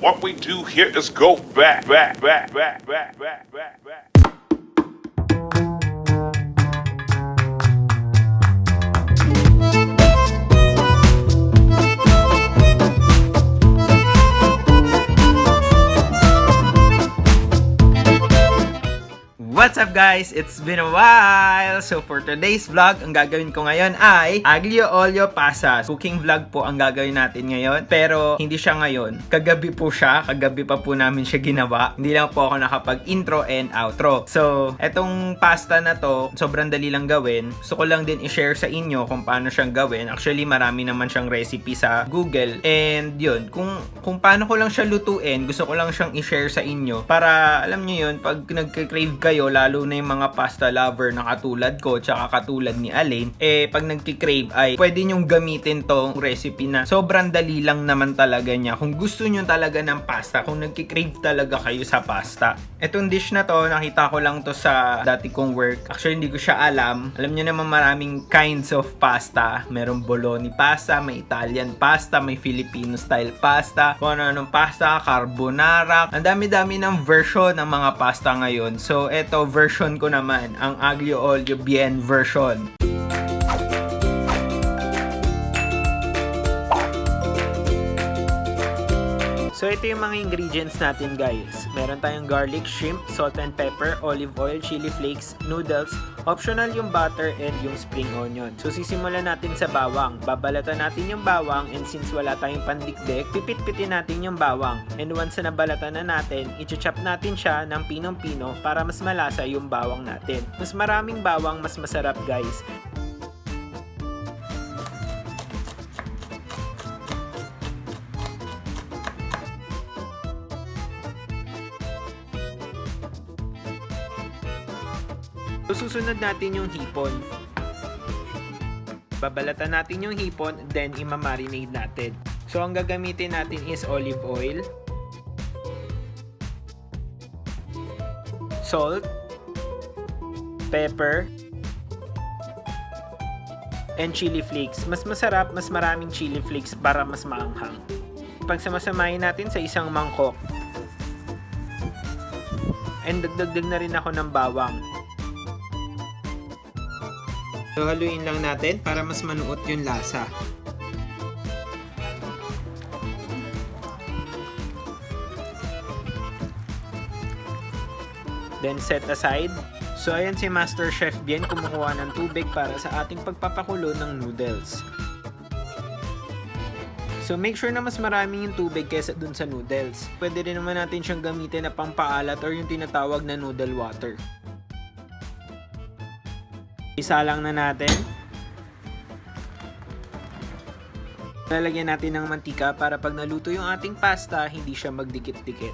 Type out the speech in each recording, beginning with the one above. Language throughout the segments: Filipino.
What we do here is go back. What's up guys? It's been a while! So for today's vlog, ang gagawin ko ngayon ay Aglio Olio pasas. Cooking vlog po ang gagawin natin ngayon. Pero hindi siya ngayon. Kagabi po siya. Kagabi pa po namin siya ginawa. Hindi lang po ako nakapag-intro and outro. So, etong pasta na to, sobrang dali lang gawin. Gusto ko lang din i-share sa inyo kung paano siyang gawin. Actually, marami naman siyang recipe sa Google. And yun, kung paano ko lang siya lutuin, gusto ko lang siyang i-share sa inyo. Para, alam nyo yun, pag nagka-crave kayo, lalo na yung mga pasta lover na katulad ko tsaka katulad ni Alain, pag nagki-crave ay pwede nyong gamitin tong recipe na sobrang dali lang naman talaga niya kung gusto nyo talaga ng pasta, kung nagki-crave talaga kayo sa pasta. Etong dish na to, nakita ko lang to sa dati kong work. Actually, hindi ko siya alam. Alam nyo naman maraming kinds of pasta. Merong bologna pasta, may Italian pasta, may Filipino style pasta, kung ano-anong pasta, carbonara. Ang dami-dami ng version ng mga pasta ngayon. So, eto version ko naman, ang Aglio Olio Bien version. So ito yung mga ingredients natin guys. Meron tayong garlic, shrimp, salt and pepper, olive oil, chili flakes, noodles, optional yung butter and yung spring onion. So sisimulan natin sa bawang. Babalatan natin yung bawang and since wala tayong pandikdik, pipit-pitin natin yung bawang. And once na nabalatan na natin, i-chop natin siya ng pinong-pino para mas malasa yung bawang natin. Mas maraming bawang, mas masarap guys. So, susunod natin yung hipon. Babalatan natin yung hipon, then imamarinate natin. So, ang gagamitin natin is olive oil, salt, pepper, and chili flakes. Mas masarap, mas maraming chili flakes para mas maanghang. Pagsamasamahin natin sa isang mangkok. And dagdag na rin ako ng bawang. So, haluin lang natin para mas manuot yung lasa. Then, set aside. So, ayan si Master Chef Bien kumukuha ng tubig para sa ating pagpapakulo ng noodles. So, make sure na mas marami yung tubig kaysa dun sa noodles. Pwede rin naman natin siyang gamitin na pampaalat or yung tinatawag na noodle water. Isalang na natin. Lalagyan natin ng mantika para pag naluto yung ating pasta, hindi siya magdikit-dikit.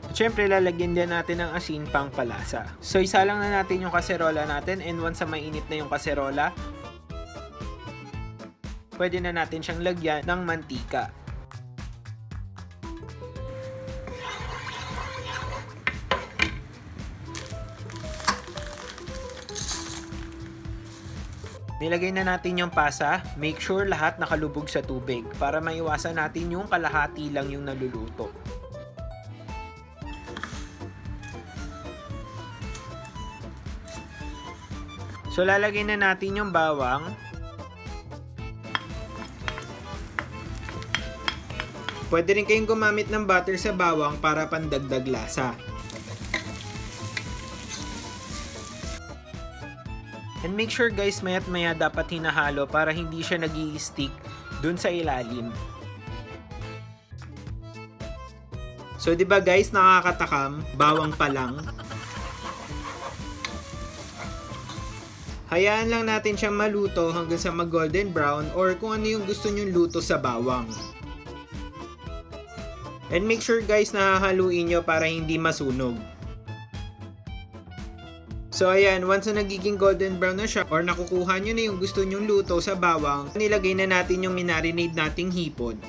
At syempre, lalagyan din natin ng asin pang palasa. So, isalang na natin yung kaserola natin and once na mainit na yung kaserola, pwede na natin siyang lagyan ng mantika. Nilagay na natin yung pasa. Make sure lahat nakalubog sa tubig para maiwasan natin yung kalahati lang yung naluluto. So lalagay na natin yung bawang. Pwede rin kayong gumamit ng butter sa bawang para pandagdag lasa. And make sure guys, maya't maya dapat hinahalo para hindi siya nag-i-stick dun sa ilalim. So, di ba guys, nakakatakam, bawang pa lang. Hayaan lang natin siyang maluto hanggang sa mag-golden brown or kung ano yung gusto nyong luto sa bawang. And make sure guys, nahahaluin nyo para hindi masunog. So ayan, once na nagiging golden brown na siya or nakukuha nyo na yung gusto nyong luto sa bawang, nilagay na natin yung minarinade nating hipon.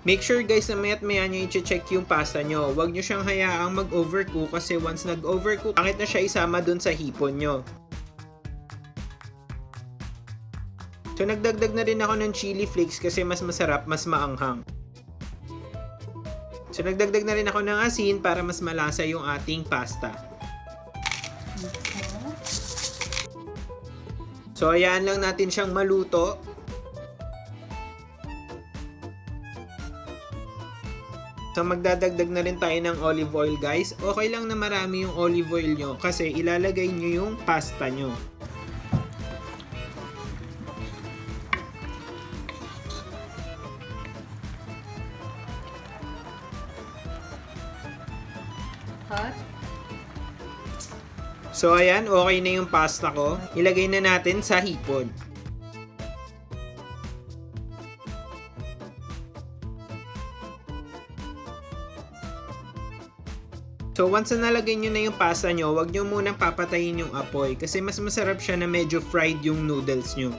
Make sure guys na maya't maya nyo i-check yung pasta nyo. Huwag nyo siyang hayaang mag-overcook kasi once nag-overcook, pangit na siya isama dun sa hipon nyo. So nagdagdag na rin ako ng chili flakes kasi mas masarap, mas maanghang. So nagdagdag na rin ako ng asin para mas malasa yung ating pasta. So ayan lang natin siyang maluto. So magdadagdag na rin tayo ng olive oil guys. Okay lang na marami yung olive oil nyo kasi ilalagay nyo yung pasta nyo. Hot? So ayan, okay na yung pasta ko. Ilagay na natin sa hipon. So once na nalagay nyo na yung pasta nyo, huwag nyo munang papatayin yung apoy kasi mas masarap siya na medyo fried yung noodles nyo.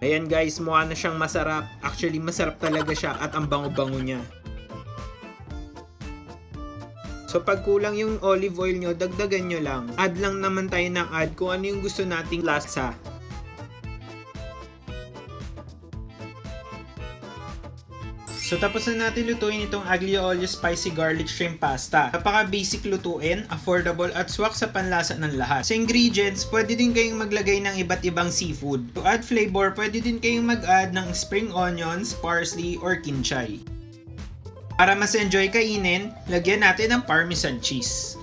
Ayan guys, mukha na siyang masarap. Actually, masarap talaga siya at ang bango-bango niya. So pag kulang yung olive oil nyo, dagdagan nyo lang. Add lang naman tayo ng add kung ano yung gusto nating lasa. So tapos na natin lutuin itong Aglio Olio Spicy Garlic Shrimp Pasta. Napaka basic lutuin, affordable at swak sa panlasa ng lahat. Sa ingredients, pwede din kayong maglagay ng iba't ibang seafood. To add flavor, pwede din kayong mag-add ng spring onions, parsley, or kinchay. Para mas enjoy kainin, lagyan natin ng Parmesan cheese.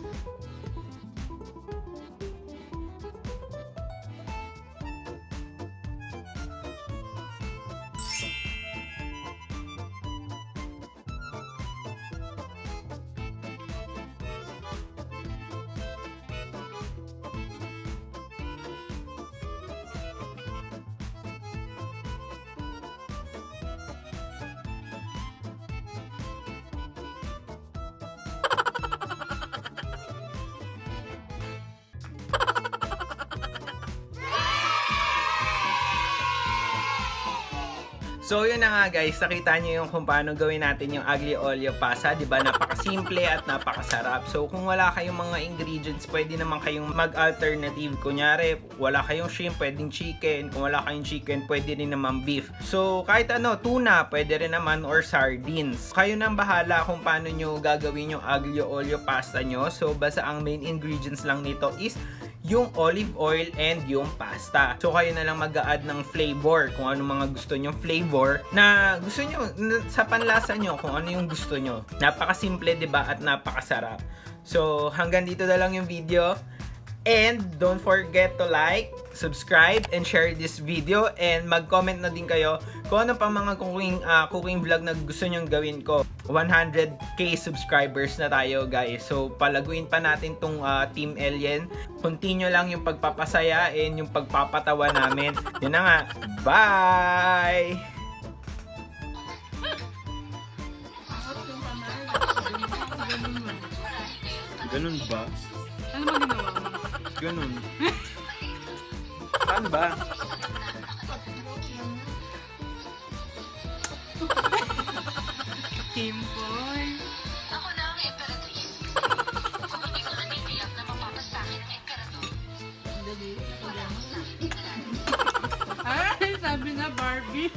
So yun na nga guys, nakita nyo yung kung paano gawin natin yung Aglio Olio pasta, diba? Napakasimple at napakasarap. So kung wala kayong mga ingredients, pwede naman kayong mag-alternative. Kunyari, wala kayong shrimp, pwedeng chicken. Kung wala kayong chicken, pwede rin naman beef. So kahit ano, tuna, pwede rin naman, or sardines. Kayo nang bahala kung paano nyo gagawin yung Aglio Olio pasta nyo. So basta ang main ingredients lang nito is yung olive oil and yung pasta. So kayo na lang mag-a-add ng flavor kung ano mga gusto nyong flavor na gusto nyo sa panlasa nyo, kung ano yung gusto nyo. Napakasimple, diba? At napakasarap. So hanggang dito na lang yung video. And don't forget to like, subscribe, and share this video. And mag-comment na din kayo kung ano pa mga cooking vlog na gusto nyong gawin ko. 100k subscribers na tayo guys. So palaguin pa natin tong Team Alien. Continue lang yung pagpapasaya and yung pagpapatawa namin. Yun na nga. Bye! Ganun ba? Ano ba ginawa mo? Ganun. Saan ba? Kimboy. Ako na ang emperatriz. Kung hindi ko naniniyak na mapapasakin ang emperador. Dali. Ay, sabi na Barbie.